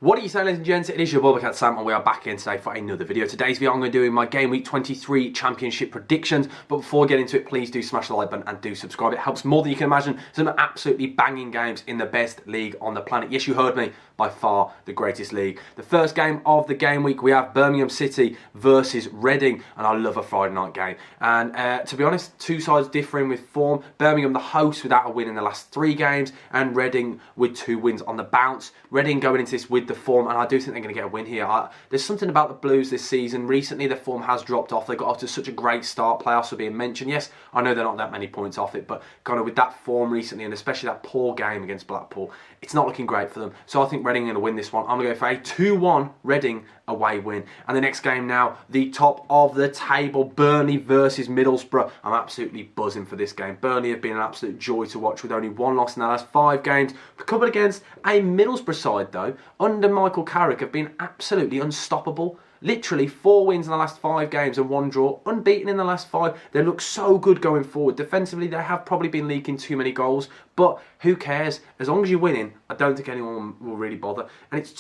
What are you saying, ladies and gents? It is your boy Sam and we are back in today for another video. Today's video I'm going to do my Game Week 23 Championship predictions, but before we get into it, please do smash the like button and do subscribe. It helps more than you can imagine. Some absolutely banging games in the best league on the planet. Yes, you heard me, by far the greatest league. The first game of the Game Week, we have Birmingham City versus Reading, and I love a Friday night game. And to be honest, two sides differing with form. Birmingham the host without a win in the last 3 games, and Reading with 2 wins on the bounce. Reading going into this with the form, and I do think they're going to get a win here. There's something about the Blues this season. Recently, their form has dropped off. They got off to such a great start. Playoffs are being mentioned. Yes, I know they're not that many points off it, but kind of with that form recently, and especially that poor game against Blackpool, it's not looking great for them. So I think Reading are going to win this one. I'm going to go for a 2-1 Reading away win. And the next game now, the top of the table, Burnley versus Middlesbrough. I'm absolutely buzzing for this game. Burnley have been an absolute joy to watch with only 1 loss in the last 5 games. Coming against a Middlesbrough side, though, under Michael Carrick, have been absolutely unstoppable. Literally 4 wins in the last 5 games and 1 draw, unbeaten in the last 5. They look so good going forward. Defensively, they have probably been leaking too many goals, but who cares? As long as you're winning, I don't think anyone will really bother. And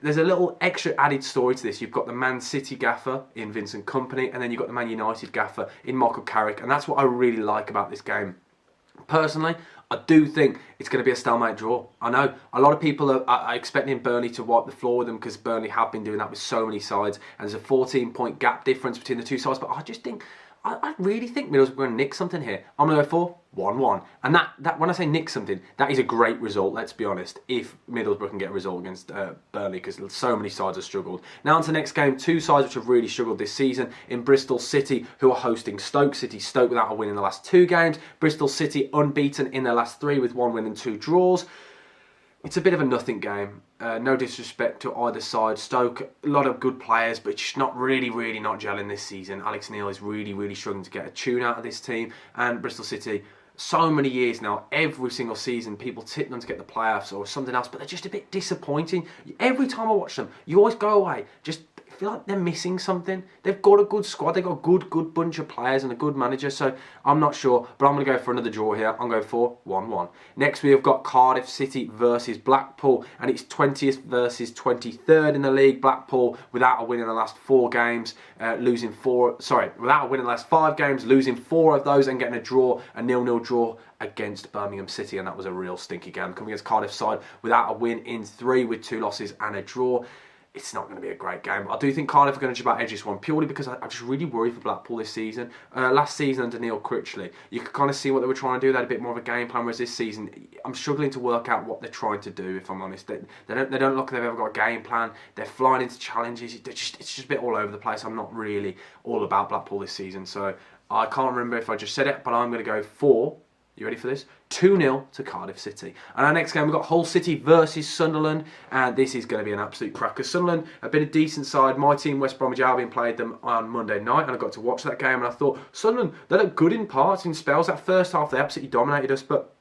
there's a little extra added story to this. You've got the Man City gaffer in Vincent Kompany, and then you've got the Man United gaffer in Michael Carrick, and that's what I really like about this game. Personally, I do think it's going to be a stalemate draw. I know a lot of people are expecting Burnley to wipe the floor with them because Burnley have been doing that with so many sides, and there's a 14-point gap difference between the 2 sides. But I really think Middlesbrough are going to nick something here. I'm going to go for 1-1. And that when I say nick something, that is a great result, let's be honest, if Middlesbrough can get a result against Burnley, because so many sides have struggled. Now on to the next game, 2 sides which have really struggled this season in Bristol City, who are hosting Stoke City. Stoke without a win in the last 2 games. Bristol City unbeaten in their last 3 with 1 win and 2 draws. It's a bit of a nothing game. No disrespect to either side. Stoke, a lot of good players, but just not really not gelling this season. Alex Neil is really struggling to get a tune out of this team. And Bristol City, so many years now, every single season, people tip them to get the playoffs or something else, but they're just a bit disappointing. Every time I watch them, you always go away, just feel like they're missing something. They've got a good squad, they've got a good bunch of players and a good manager, so I'm not sure, but I'm going to go for another draw here. I'm going for 1-1. Next we have got Cardiff City versus Blackpool, and it's 20th versus 23rd in the league. Blackpool without a win in the last 4 games, without a win in the last 5 games, losing 4 of those and getting a 0-0 draw against Birmingham City, and that was a real stinky game. Coming against Cardiff side without a win in 3 with 2 losses and a draw. It's not going to be a great game. I do think Cardiff are going to just about edge this one, purely because I just really worry for Blackpool this season. Last season under Neil Critchley, you could kind of see what they were trying to do. They had a bit more of a game plan, whereas this season, I'm struggling to work out what they're trying to do, if I'm honest. They don't look like they've ever got a game plan. They're flying into challenges. It's just a bit all over the place. I'm not really all about Blackpool this season, so I can't remember if I just said it, but I'm going to go for, you ready for this? 2-0 to Cardiff City. And our next game, we've got Hull City versus Sunderland, and this is going to be an absolute cracker. Sunderland have been a decent side. My team, West Bromwich Albion, played them on Monday night, and I got to watch that game, and I thought, Sunderland, they look good in parts, in spells. That first half, they absolutely dominated us, but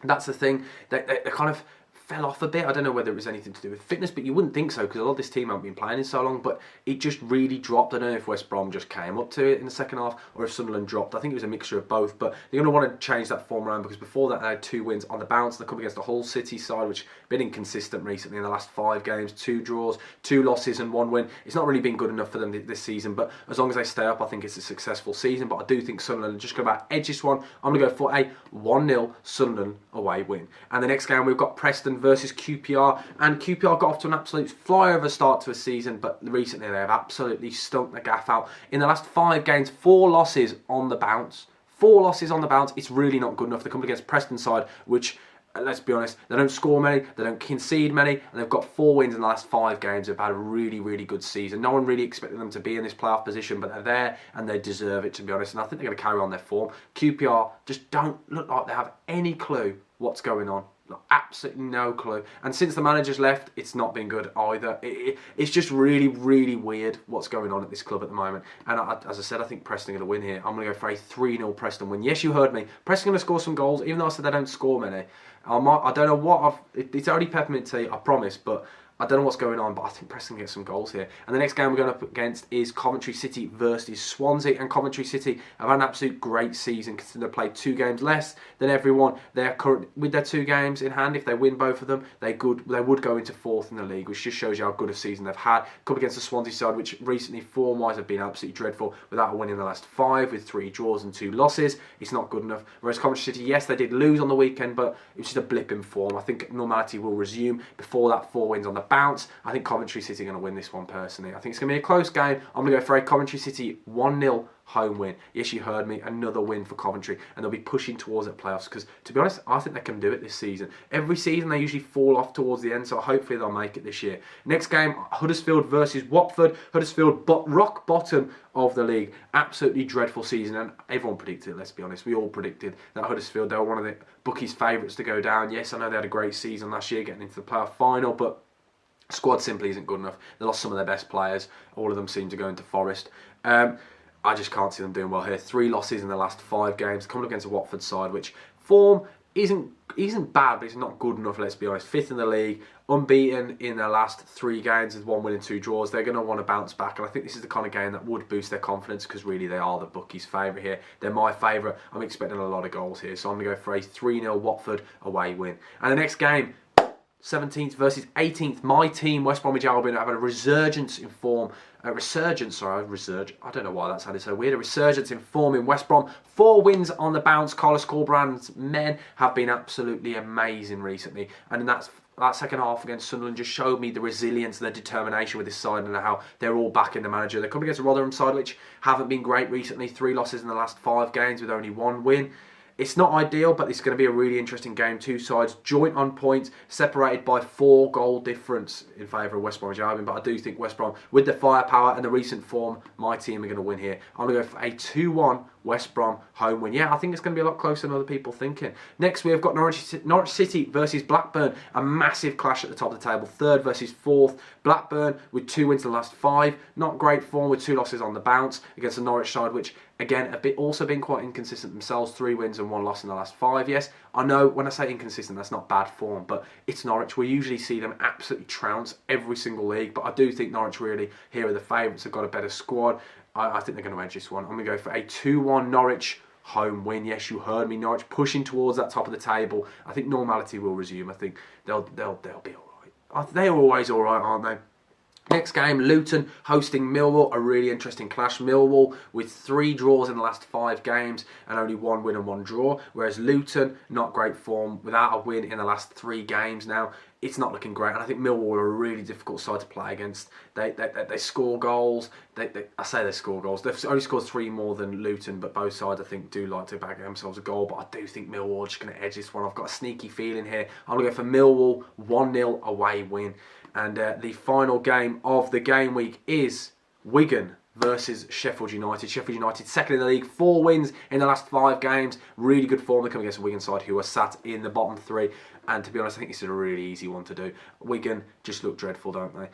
that's the thing. They kind of fell off a bit. I don't know whether it was anything to do with fitness, but you wouldn't think so, because a lot of this team haven't been playing in so long, but it just really dropped. I don't know if West Brom just came up to it in the second half, or if Sunderland dropped. I think it was a mixture of both, but they're going to want to change that form around, because before that they had 2 wins on the bounce. They come against the Hull City side, which have been inconsistent recently in the last 5 games, 2 draws, 2 losses and 1 win. It's not really been good enough for them this season, but as long as they stay up, I think it's a successful season. But I do think Sunderland just going to about edge this one. I'm going to go for a 1-0 Sunderland away win. And the next game, we've got Preston versus QPR. And QPR got off to an absolute flyover start to a season, but recently they have absolutely stunk the gaff out. In the last 5 games, 4 losses on the bounce. 4 losses on the bounce. It's really not good enough. They're coming against Preston side, which, let's be honest, they don't score many, they don't concede many, and they've got 4 wins in the last 5 games. They've had a really good season. No one really expected them to be in this playoff position, but they're there and they deserve it, to be honest. And I think they're going to carry on their form. QPR just don't look like they have any clue what's going on. Absolutely no clue. And since the manager's left, it's not been good either. It's just really weird what's going on at this club at the moment. And as I said, I think Preston are going to win here. I'm going to go for a 3-0 Preston win. Yes, you heard me. Preston are going to score some goals, even though I said they don't score many. I don't know what it's only peppermint tea, I promise, but I don't know what's going on, but I think Preston gets some goals here. And the next game we're going up against is Coventry City versus Swansea. And Coventry City have had an absolute great season, considering they've played 2 games less than everyone. They're current with their 2 games in hand. If they win both of them, they would go into 4th in the league, which just shows you how good a season they've had. Come against the Swansea side, which recently form-wise have been absolutely dreadful, without a win in the last 5, with 3 draws and 2 losses. It's not good enough. Whereas Coventry City, yes, they did lose on the weekend, but it was just a blip in form. I think normality will resume before that 4 wins on the bounce. I think Coventry City are going to win this one personally. I think it's going to be a close game. I'm going to go for a Coventry City 1-0 home win. Yes, you heard me. Another win for Coventry, and they'll be pushing towards that playoffs because, to be honest, I think they can do it this season. Every season they usually fall off towards the end, so hopefully they'll make it this year. Next game, Huddersfield versus Watford. Huddersfield, rock bottom of the league. Absolutely dreadful season, and everyone predicted it, let's be honest. We all predicted that Huddersfield, they were one of the bookies' favourites to go down. Yes, I know they had a great season last year getting into the playoff final, but squad simply isn't good enough. They lost some of their best players. All of them seem to go into Forest. I just can't see them doing well here. 3 losses in the last 5 games, coming up against a Watford side, which form isn't bad, but it's not good enough, let's be honest. 5th in the league, unbeaten in their last 3 games with 1 win and 2 draws. They're going to want to bounce back, and I think this is the kind of game that would boost their confidence, because really they are the bookies' favourite here. They're my favourite. I'm expecting a lot of goals here, so I'm going to go for a 3-0 Watford away win. And the next game, 17th versus 18th. My team, West Bromwich Albion, have had a resurgence in form. I don't know why that sounded so weird. A resurgence in form in West Brom. 4 wins on the bounce. Carlos Corberán's men have been absolutely amazing recently. And in that second half against Sunderland just showed me the resilience and the determination with this side, and how they're all back in the manager. They're coming against a Rotherham side which haven't been great recently. 3 losses in the last 5 games with only 1 win. It's not ideal, but it's going to be a really interesting game. 2 sides joint on points, separated by 4 goal difference in favour of West Bromwich Albion. But I do think West Brom, with the firepower and the recent form, my team are going to win here. I'm going to go for a 2-1 West Brom home win. Yeah, I think it's going to be a lot closer than other people thinking. Next, we've got Norwich City versus Blackburn. A massive clash at the top of the table. 3rd versus 4th. Blackburn with 2 wins in the last 5. Not great form, with 2 losses on the bounce against the Norwich side, which again, also been quite inconsistent themselves. 3 wins and 1 loss in the last 5. Yes, I know when I say inconsistent, that's not bad form, but it's Norwich. We usually see them absolutely trounce every single league, but I do think Norwich really, here are the favourites, have got a better squad. I think they're going to edge this one. I'm going to go for a 2-1 Norwich home win. Yes, you heard me. Norwich pushing towards that top of the table. I think normality will resume. I think they'll be all right. They're always all right, aren't they? Next game, Luton hosting Millwall, a really interesting clash. Millwall with 3 draws in the last 5 games and only 1 win and 1 draw, whereas Luton, not great form, without a win in the last 3 games now. It's not looking great, and I think Millwall are a really difficult side to play against. They score goals. I say they score goals. They've only scored 3 more than Luton, but both sides, I think, do like to bag themselves a goal. But I do think Millwall are just going to edge this one. I've got a sneaky feeling here. I'm going to go for Millwall 1-0 away win. And the final game of the game week is Wigan versus Sheffield United. Sheffield United, 2nd in the league, 4 wins in the last 5 games. Really good form. They're coming against a Wigan side who are sat in the bottom 3. And to be honest, I think this is a really easy one to do. Wigan just look dreadful, don't they?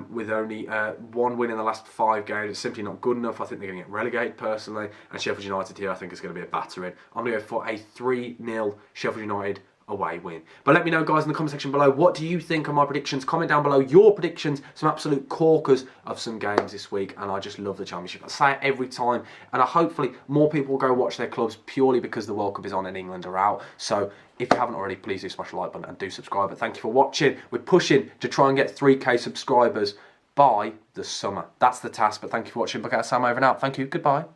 With only 1 win in the last 5 games, it's simply not good enough. I think they're going to get relegated personally. And Sheffield United here, I think, is going to be a battering. I'm going to go for a 3-0 Sheffield United away win. But let me know, guys, in the comment section below, what do you think of my predictions? Comment down below your predictions, some absolute corkers of some games this week, and I just love the Championship. I say it every time, and hopefully more people will go watch their clubs purely because the World Cup is on and England are out. So if you haven't already, please do smash the like button and do subscribe. But thank you for watching. We're pushing to try and get 3K subscribers by the summer. That's the task, but thank you for watching. Sam over and out. Thank you. Goodbye.